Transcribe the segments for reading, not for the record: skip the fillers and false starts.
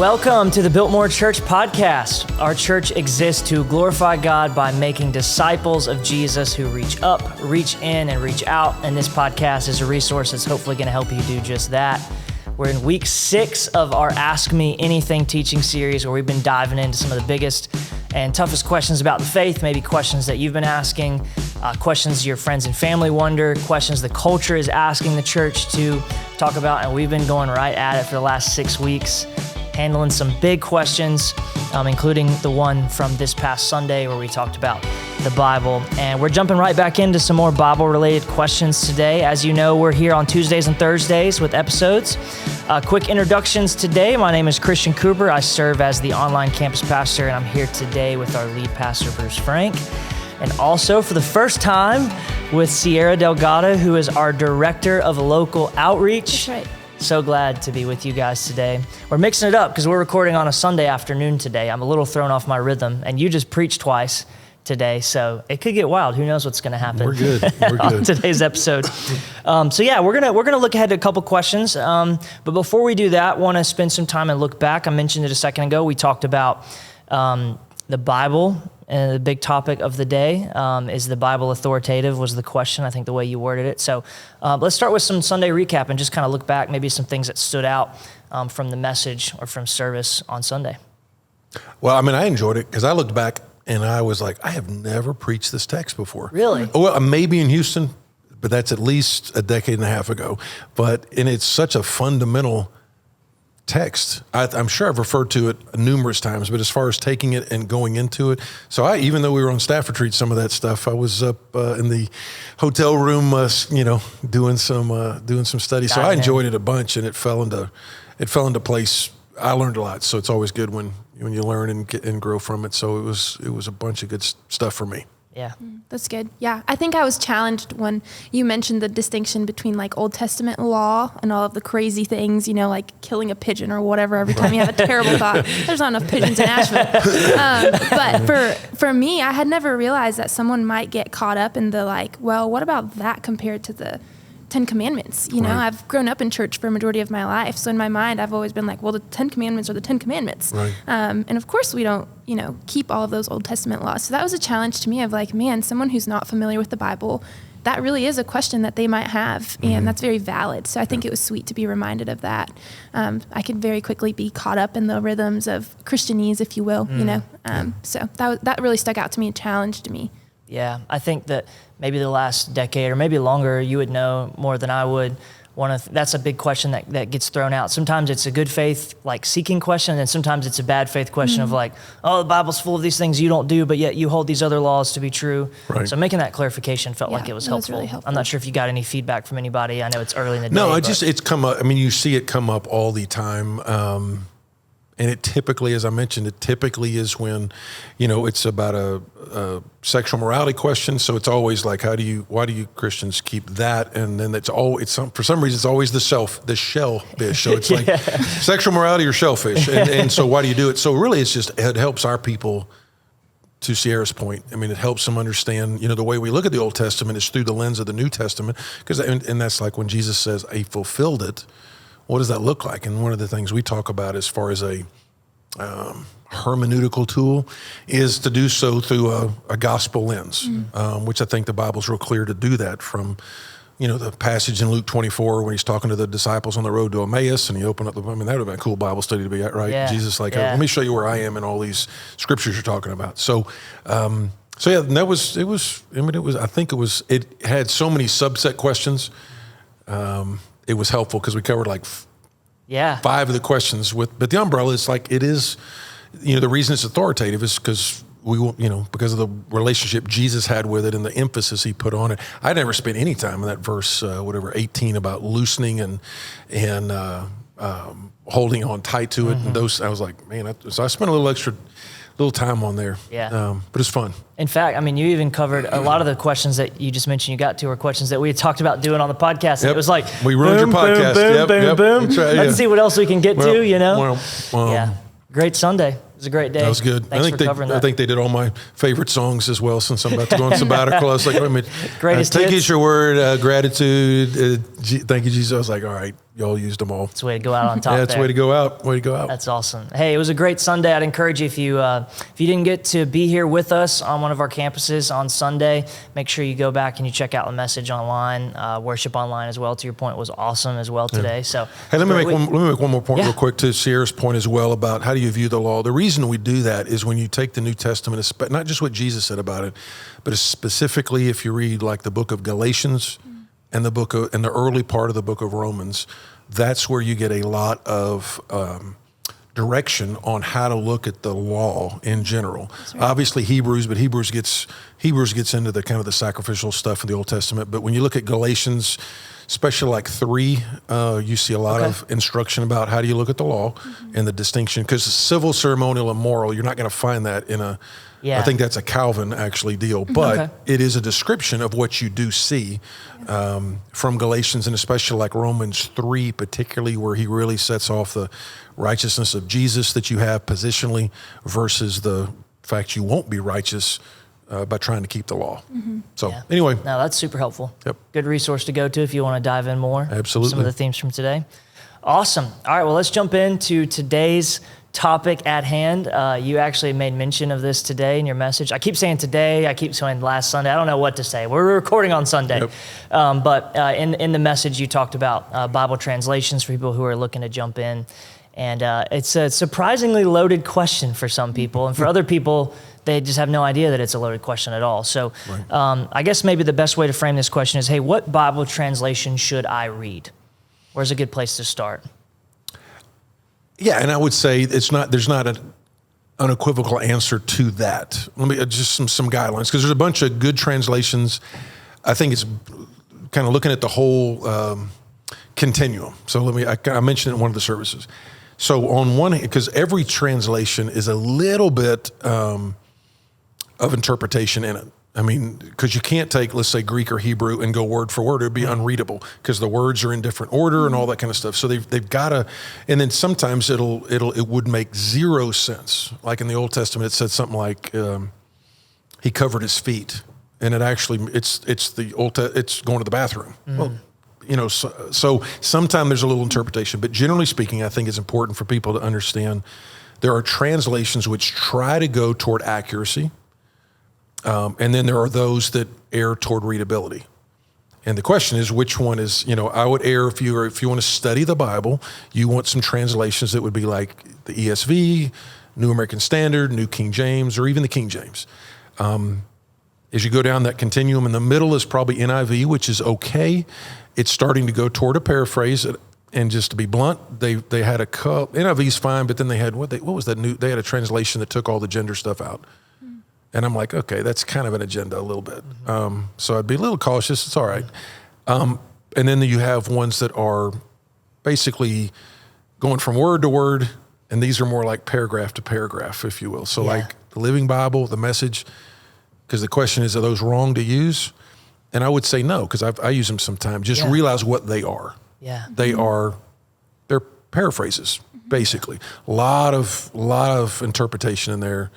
Welcome to the Biltmore Church Podcast. Our church exists to glorify God by making disciples of Jesus who reach up, reach in, and reach out. And this podcast is a resource that's hopefully going to help you do just that. We're in week 6 of our Ask Me Anything teaching series, where we've been diving into some of the biggest and toughest questions about the faith, maybe questions that you've been asking, questions your friends and family wonder, questions the culture is asking the church to talk about. And we've been going right at it for the last 6 weeks, handling some big questions, including the one from this past Sunday where we talked about the Bible. And we're jumping right back into some more Bible-related questions today. As you know, we're here on Tuesdays and Thursdays with episodes. Quick introductions today. My name is Christian Cooper. I serve as the online campus pastor, and I'm here today with our lead pastor, Bruce Frank. And also for the first time with Sierra Delgado, who is our director of local outreach. That's right. So glad to be with you guys today. We're mixing it up because we're recording on a Sunday afternoon today. I'm a little thrown off my rhythm, and you just preached twice today, so it could get wild. Who knows what's going to happen? We're good. We're on good. today's episode. We're gonna look ahead at a couple questions. But before we do that, want to spend some time and look back. I mentioned it a second ago. We talked about the Bible, and the big topic of the day is the Bible authoritative was the question, I think the way you worded it. So let's start with some Sunday recap and just kind of look back, maybe some things that stood out from the message or from service on Sunday. Well, I mean, I enjoyed it because I looked back and I was like, I have never preached this text before. Really? Well, maybe in Houston, but that's at least a decade and a half ago. And it's such a fundamental text. I'm sure I've referred to it numerous times, but as far as taking it and going into it, so even though we were on staff retreat, some of that stuff, I was up in the hotel room, doing some study. So I enjoyed it a bunch, and it fell into place. I learned a lot, so it's always good when you learn and grow from it. So it was a bunch of good stuff for me. Yeah. That's good. Yeah. I think I was challenged when you mentioned the distinction between like Old Testament law and all of the crazy things, like killing a pigeon or whatever every time you have a terrible thought. There's not enough pigeons in Asheville. But for me, I had never realized that someone might get caught up in the what about that compared to the 10 Commandments? Right. I've grown up in church for a majority of my life. So in my mind, I've always been like, well, the 10 Commandments are the 10 Commandments. Right. And of course we don't, keep all of those Old Testament laws. So that was a challenge to me of someone who's not familiar with the Bible, that really is a question that they might have. And that's very valid. So I think it was sweet to be reminded of that. I could very quickly be caught up in the rhythms of Christianese, if you will, So that really stuck out to me and challenged me. Yeah, I think that maybe the last decade or maybe longer, you would know more than I would. That's a big question that gets thrown out. Sometimes it's a good faith, seeking question, and sometimes it's a bad faith question of the Bible's full of these things you don't do, but yet you hold these other laws to be true. Right. So making that clarification felt like it was helpful. Really helpful. I'm not sure if you got any feedback from anybody. I know it's early in the day. No, it's come up. I mean, you see it come up all the time. And it typically, as I mentioned, is when, it's about a sexual morality question. So it's always like, why do you Christians keep that? And then for some reason, it's always the shellfish. So it's like sexual morality or shellfish. And so why do you do it? So really, it helps our people, to Sierra's point. I mean, it helps them understand, the way we look at the Old Testament is through the lens of the New Testament. And that's like when Jesus says, I fulfilled it. What does that look like? And one of the things we talk about as far as a hermeneutical tool is to do so through a gospel lens, which I think the Bible's real clear to do that from, the passage in Luke 24 when he's talking to the disciples on the road to Emmaus and he opened up that would have been a cool Bible study to be at, right? Yeah. Jesus let me show you where I am in all these scriptures you're talking about. So and it had so many subset questions. It was helpful because we covered 5 of the questions but the umbrella is it is, the reason it's authoritative is because because of the relationship Jesus had with it and the emphasis he put on it. I never spent any time in that verse, 18 about loosening and holding on tight to it. And those, I was like, man, so I spent a little time on there. Yeah. But it's fun. In fact, I mean, you even covered a lot of the questions that you just mentioned you got to were questions that we had talked about doing on the podcast. And it was like, we ruined your podcast. Boom. That's right, Let's see what else we can get to, Well, Great Sunday. It was a great day. That was good. Thanks for covering that. I think they did all my favorite songs as well since I'm about to go on sabbatical. I was like, Greatest take hits. is your word, gratitude, Thank you, Jesus. I was like, all right, y'all used them all. It's a way to go out on top. Yeah, it's a way to go out. Way to go out. That's awesome. Hey, it was a great Sunday. I'd encourage you if you didn't get to be here with us on one of our campuses on Sunday, make sure you go back and you check out the message online, worship online as well. To your point, was awesome as well today. So hey, let me make one more point real quick to Sierra's point as well about how do you view the law. The reason we do that is when you take the New Testament, not just what Jesus said about it, but specifically if you read like the book of Galatians and the early part of the book of Romans, that's where you get a lot of direction on how to look at the law in general. Right. Obviously Hebrews gets into the kind of the sacrificial stuff in the Old Testament. But when you look at Galatians, especially like 3, you see a lot of instruction about how do you look at the law and the distinction. Because civil, ceremonial, and moral, you're not going to find that in a. Yeah. I think that's a Calvin actually deal, but it is a description of what you do see from Galatians, and especially like Romans 3, particularly where he really sets off the righteousness of Jesus that you have positionally versus the fact you won't be righteous by trying to keep the law. So anyway. No, that's super helpful. Yep. Good resource to go to if you want to dive in more. Absolutely. Some of the themes from today. Awesome. All right, well, let's jump into today's topic at hand. You actually made mention of this today in your message. I keep saying today, I keep saying last Sunday. I don't know what to say. We're recording on Sunday. Yep. But in the message, you talked about Bible translations for people who are looking to jump in. And it's a surprisingly loaded question for some people. And for other people, they just have no idea that it's a loaded question at all. So I guess maybe the best way to frame this question is, hey, what Bible translation should I read? Where's a good place to start? Yeah, and I would say there's not an unequivocal answer to that. Let me just some guidelines, because there's a bunch of good translations. I think it's kind of looking at the whole continuum. So I mentioned it in one of the services. So on one hand, because every translation is a little bit of interpretation in it. I mean, because you can't take, let's say, Greek or Hebrew and go word for word. It would be unreadable because the words are in different order and all that kind of stuff. So they've got to, and then sometimes it would make zero sense. Like in the Old Testament, it said something like he covered his feet, and it's going to the bathroom. Well, so sometimes there's a little interpretation, but generally speaking, I think it's important for people to understand there are translations which try to go toward accuracy. And then there are those that err toward readability. And the question is, which one is, I would err if you want to study the Bible, you want some translations that would be like the ESV, New American Standard, New King James, or even the King James. As you go down that continuum, in the middle is probably NIV, which is okay. It's starting to go toward a paraphrase. And just to be blunt, they had NIV's fine, but then they had, what was that new, they had a translation that took all the gender stuff out. And I'm like, okay, that's kind of an agenda a little bit. So I'd be a little cautious. It's all right. And then you have ones that are basically going from word to word, and these are more like paragraph to paragraph, if you will. So like the Living Bible, the Message, because the question is, are those wrong to use? And I would say no, because I use them sometimes. Just realize what they are. Yeah. They're paraphrases, basically. A lot of interpretation in there.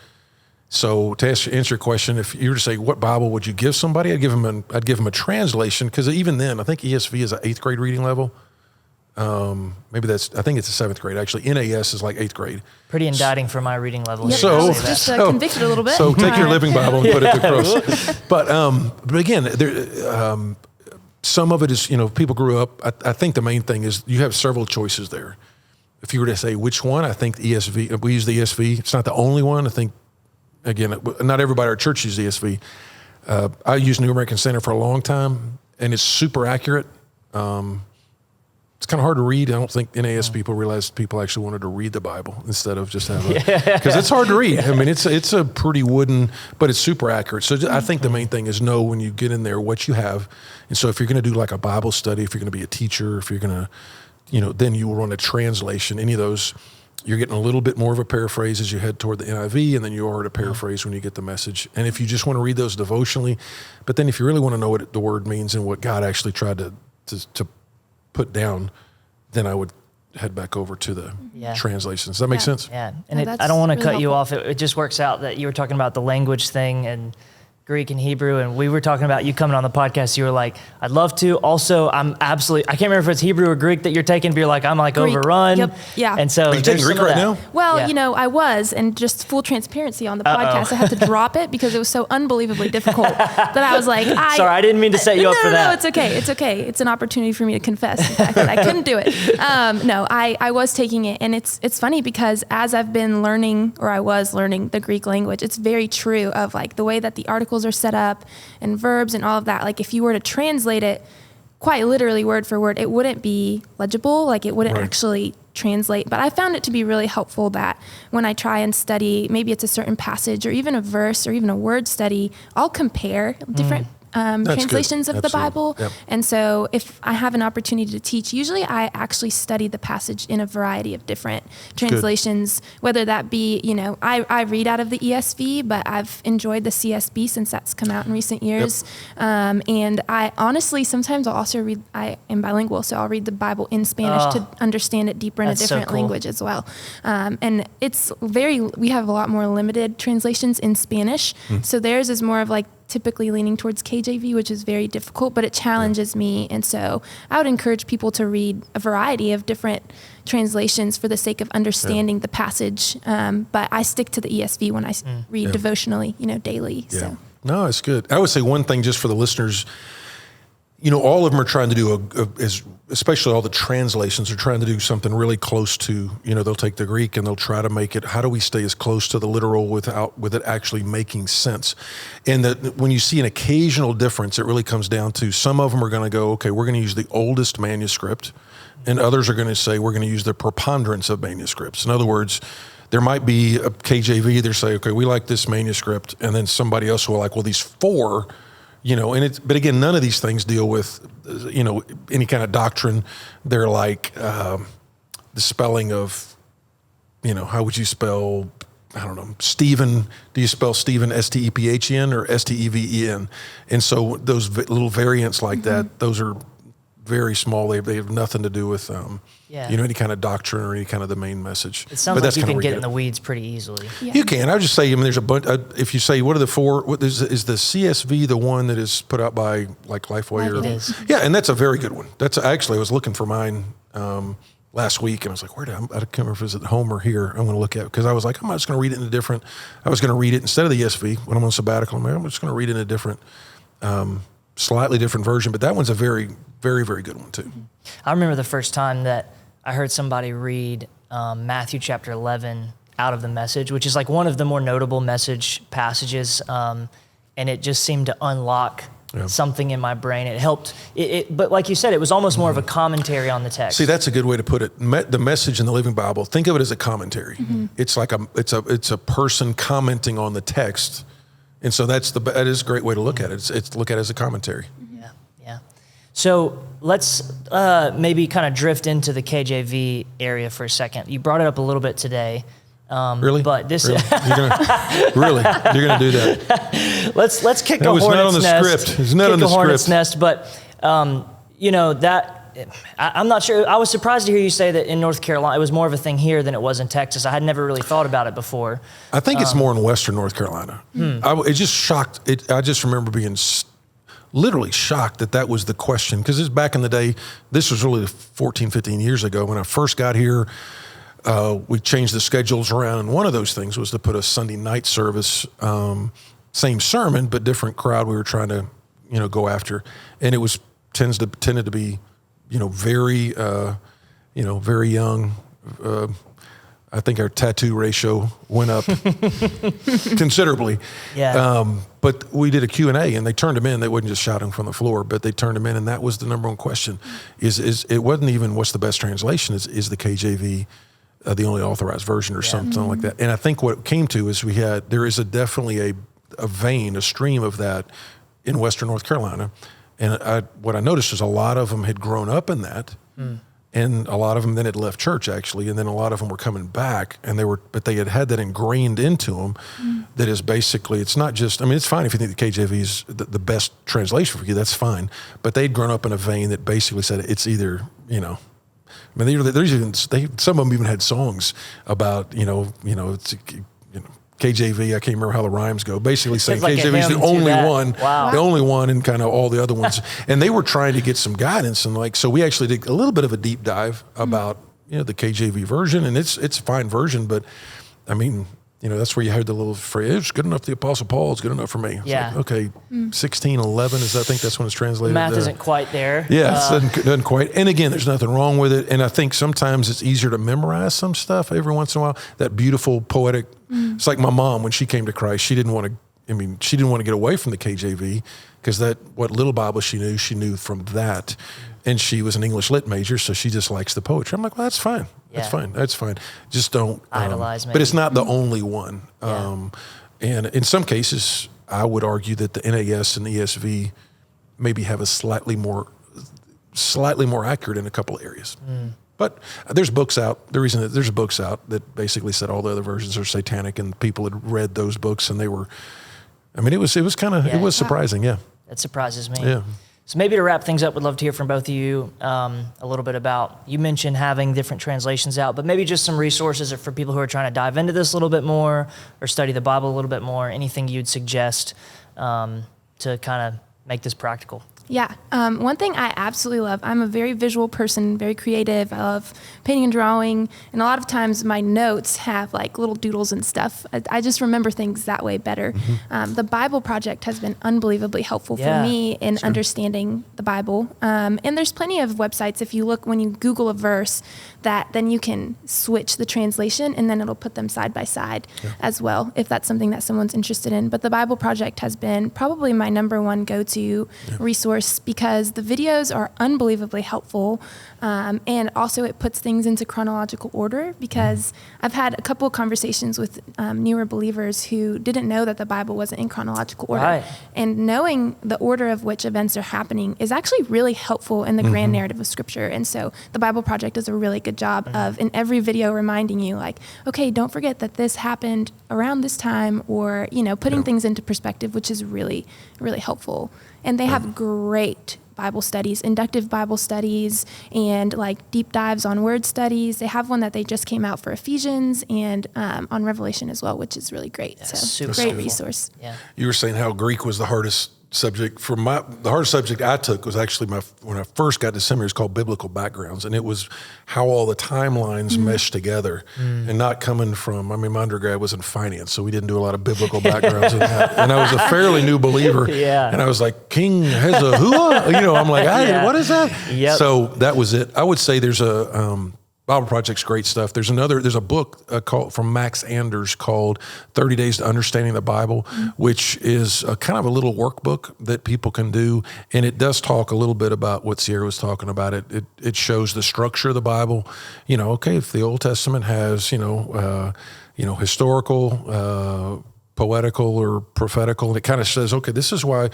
So to answer your question, if you were to say, what Bible would you give somebody? I'd give them a translation, because even then, I think ESV is an 8th grade reading level. I think it's a 7th grade. Actually, NAS is like 8th grade. Pretty indicting for my reading level. Yep. So just convicted a little bit. So take your Living Bible and put it across. But again, some of it is, people grew up. I think the main thing is you have several choices there. If you were to say which one, I think the ESV. We use the ESV. It's not the only one. I think. Again, not everybody at our church uses ESV. I used New American Standard for a long time, and it's super accurate. It's kind of hard to read. I don't think NAS people realized people actually wanted to read the Bible instead of just have because it's hard to read. I mean, it's a pretty wooden, but it's super accurate. So I think the main thing is know when you get in there what you have. And so if you're going to do like a Bible study, if you're going to be a teacher, if you're going to, then you will run a translation, any of those. You're getting a little bit more of a paraphrase as you head toward the NIV, and then you are at a paraphrase when you get the Message. And if you just want to read those devotionally, but then if you really want to know what the word means and what God actually tried to put down, then I would head back over to the translations. Does that make sense? Yeah, and I don't want to cut you off. It just works out that you were talking about the language thing, and Greek and Hebrew, and we were talking about you coming on the podcast. You were like, I'd love to. Also, I can't remember if it's Hebrew or Greek that you're taking, but you're like, I'm like Greek. overrun. Yep. Yeah. And so Are you taking Greek right now? Well, Yeah. I was, and just full transparency on the podcast, I had to drop it because it was so unbelievably difficult that I was like, Sorry, I didn't mean to set you up for that. No, it's okay. It's okay. It's an opportunity for me to confess the fact that I couldn't do it. I was taking it, and it's funny because as I've been learning, or I was learning the Greek language, it's very true of like the way that the articles are set up and verbs and all of that. Like if you were to translate it quite literally word for word, it wouldn't be legible. Like it wouldn't actually translate. But I found it to be really helpful that when I try and study, maybe it's a certain passage or even a verse or even a word study, I'll compare different translations of the Bible. Yep. And so if I have an opportunity to teach, usually I actually study the passage in a variety of different translations, whether that be, I read out of the ESV, but I've enjoyed the CSB since that's come out in recent years. Yep. And I honestly, sometimes I'll also read, I am bilingual, so I'll read the Bible in Spanish to understand it deeper in a different language as well. And we have a lot more limited translations in Spanish. So theirs is more of like typically leaning towards KJV, which is very difficult, but it challenges me. And so I would encourage people to read a variety of different translations for the sake of understanding the passage. But I stick to the ESV when I read devotionally, daily. Yeah. So. No, it's good. I would say one thing just for the listeners, all of them are trying to do especially all the translations are trying to do something really close to, they'll take the Greek and they'll try to make it, how do we stay as close to the literal with it actually making sense? And that when you see an occasional difference, it really comes down to some of them are going to go, okay, we're going to use the oldest manuscript, and others are going to say, we're going to use the preponderance of manuscripts. In other words, there might be a KJV, they'll say, okay, we like this manuscript, and then somebody else will like, well, these four, but again, none of these things deal with, any kind of doctrine. They're like the spelling of, how would you spell, I don't know, Stephen? Do you spell Stephen S-T-E-P-H-E-N or S-T-E-V-E-N? And so those little variants like that, those are very small. They have nothing to do with, any kind of doctrine or any kind of the main message. It sounds like you can get in the weeds pretty easily. Yeah. You can. I would just say, there's a bunch. If you say, what are the four? Is the CSV the one that is put out by like Lifeway? It is. Yeah, and that's a very good one. That's actually, I was looking for mine last week, and I was like, I can't remember if it was at home or here. I'm going to look at it because I was like, I'm just going to read it in a different. I was going to read it instead of the ESV when I'm on sabbatical. I'm just going to read it in a different, slightly different version. But that one's a very, very, very good one too. I remember the first time that I heard somebody read Matthew chapter 11 out of the Message, which is like one of the more notable Message passages, and it just seemed to unlock something in my brain. It helped, but like you said, it was almost more of a commentary on the text. See, that's a good way to put it. The Message in the Living Bible, think of it as a commentary. It's like it's a person commenting on the text, and so that is a great way to look at it. It's look at it as a commentary. Yeah. So let's maybe kind of drift into the KJV area for a second. You brought it up a little bit today. Really? But this really? You're gonna do that? Let's kick a hornet's nest. It was not on the script. It's not on the hornet's script. nest, but I'm not sure. I was surprised to hear you say that in North Carolina it was more of a thing here than it was in Texas. I had never really thought about it before. I think it's more in Western North Carolina. It just shocked. I just remember being literally shocked that was the question, because this back in the day, this was really 14, 15 years ago when I first got here. We changed the schedules around, and one of those things was to put a Sunday night service, same sermon but different crowd we were trying to go after, and it was tended to be very very young. I think our tattoo ratio went up considerably. Yeah. But we did a Q&A, and they turned them in. They wasn't just shouting from the floor, but they turned them in, and that was the number one question. Is it wasn't even what's the best translation? Is the KJV the only authorized version or something like that? And I think what it came to is there is definitely a vein, a stream of that in Western North Carolina. And what I noticed is a lot of them had grown up in that. And a lot of them then had left church, actually, and then a lot of them were coming back, but they had that ingrained into them. That is basically, it's not just, it's fine if you think the KJV is the best translation for you, that's fine. But they'd grown up in a vein that basically said it's either, there's even some of them even had songs about, it's KJV. I can't remember how the rhymes go. Basically saying like KJV is the only one, and kind of all the other ones. And they were trying to get some guidance, and so we actually did a little bit of a deep dive about the KJV version, and it's a fine version, but I mean, that's where you heard the little phrase, it's good enough for the Apostle Paul, it's good enough for me. It's yeah. like, okay, 1611 I think that's when it's translated. Math isn't quite there. Yeah, it doesn't quite. And again, there's nothing wrong with it. And I think sometimes it's easier to memorize some stuff every once in a while. That beautiful poetic. It's like my mom, when she came to Christ, she didn't want to get away from the KJV, because what little Bible she knew from that. And she was an English lit major, so she just likes the poetry. I'm like, well, that's fine. Yeah. That's fine. Just don't idolize me. But it's not the only one. Yeah. And in some cases, I would argue that the NAS and the ESV maybe have a slightly more accurate in a couple of areas. But there's books out. The reason that there's books out that basically said all the other versions are satanic, and people had read those books, and they were. I mean, it was surprising. Yeah, that surprises me. Yeah. So maybe to wrap things up, we'd love to hear from both of you a little bit about, you mentioned having different translations out, but maybe just some resources for people who are trying to dive into this a little bit more or study the Bible a little bit more, anything you'd suggest to kind of make this practical. Yeah. One thing I absolutely love, I'm a very visual person, very creative. I love painting and drawing. And a lot of times my notes have like little doodles and stuff. I just remember things that way better. The Bible Project has been unbelievably helpful for me in understanding the Bible. And there's plenty of websites, if you look, when you Google a verse, that then you can switch the translation and then it'll put them side by side as well, if that's something that someone's interested in. But the Bible Project has been probably my number one go-to resource, because the videos are unbelievably helpful, and also it puts things into chronological order, because I've had a couple of conversations with newer believers who didn't know that the Bible wasn't in chronological order. Right. And knowing the order of which events are happening is actually really helpful in the grand narrative of Scripture. And so the Bible Project does a really good job of, in every video, reminding you, like, okay, don't forget that this happened around this time, or, putting things into perspective, which is really, really helpful. And they have great Bible studies, inductive Bible studies, and like deep dives on word studies. They have one that they just came out for Ephesians and on Revelation as well, which is really great. So great resource. Yeah. You were saying how Greek was the hardest subject. The hardest subject I took was actually when I first got to seminary, it's called biblical backgrounds, and it was how all the timelines mesh together, and not coming from. My undergrad was in finance, so we didn't do a lot of biblical backgrounds in that. And I was a fairly new believer, and I was like, King Hezekiah, I'm like, what is that? Yep. So that was it. I would say there's a Bible Project's great stuff. There's a book from Max Anders called 30 Days to Understanding the Bible, which is a kind of a little workbook that people can do. And it does talk a little bit about what Sierra was talking about. It shows the structure of the Bible. Okay, if the Old Testament has, historical, poetical or prophetical, and it kind of says, okay, this is why.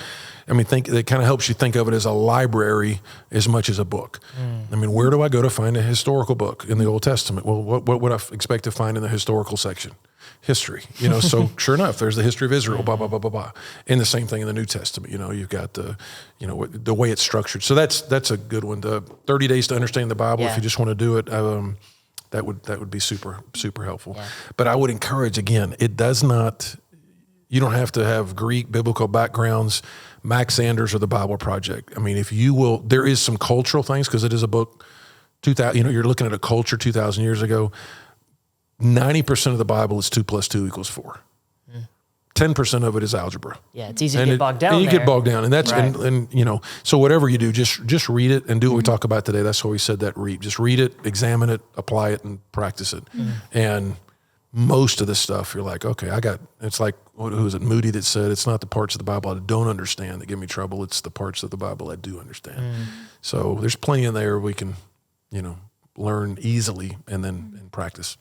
It kind of helps you think of it as a library as much as a book. Where do I go to find a historical book in the Old Testament? Well, what would I expect to find in the historical section? History, so sure enough, there's the history of Israel, blah, blah, blah, blah, blah. And the same thing in the New Testament, you've got the way it's structured. So that's a good one. The 30 Days to Understand the Bible, if you just want to do it, that would be super, super helpful. Yeah. But I would encourage, again, you don't have to have Greek biblical backgrounds, Max Anders or the Bible Project. If you will, there is some cultural things, because it is a book, 2000, you're looking at a culture 2,000 years ago. 90% of the Bible is 2 + 2 = 4. 10% of it is algebra. Yeah, it's easy to get bogged down. And you get bogged down, and that's and so whatever you do, just read it and do what we talk about today. That's why we said that. Just read it, examine it, apply it, and practice it. And most of the stuff, you're like, okay, it's like, who is it, Moody, that said, it's not the parts of the Bible I don't understand that give me trouble, it's the parts of the Bible I do understand. So there's plenty in there we can, learn easily and then practice.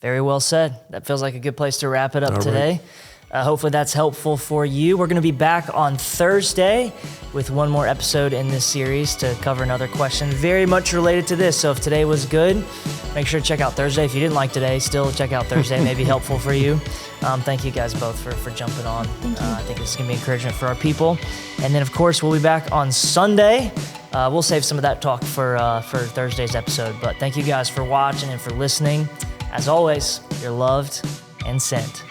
Very well said. That feels like a good place to wrap it up today. Hopefully that's helpful for you. We're going to be back on Thursday with one more episode in this series to cover another question very much related to this. So if today was good, make sure to check out Thursday. If you didn't like today, still check out Thursday. It may be helpful for you. Thank you guys both for jumping on. I think it's going to be encouragement for our people. And then, of course, we'll be back on Sunday. We'll save some of that talk for Thursday's episode. But thank you guys for watching and for listening. As always, you're loved and sent.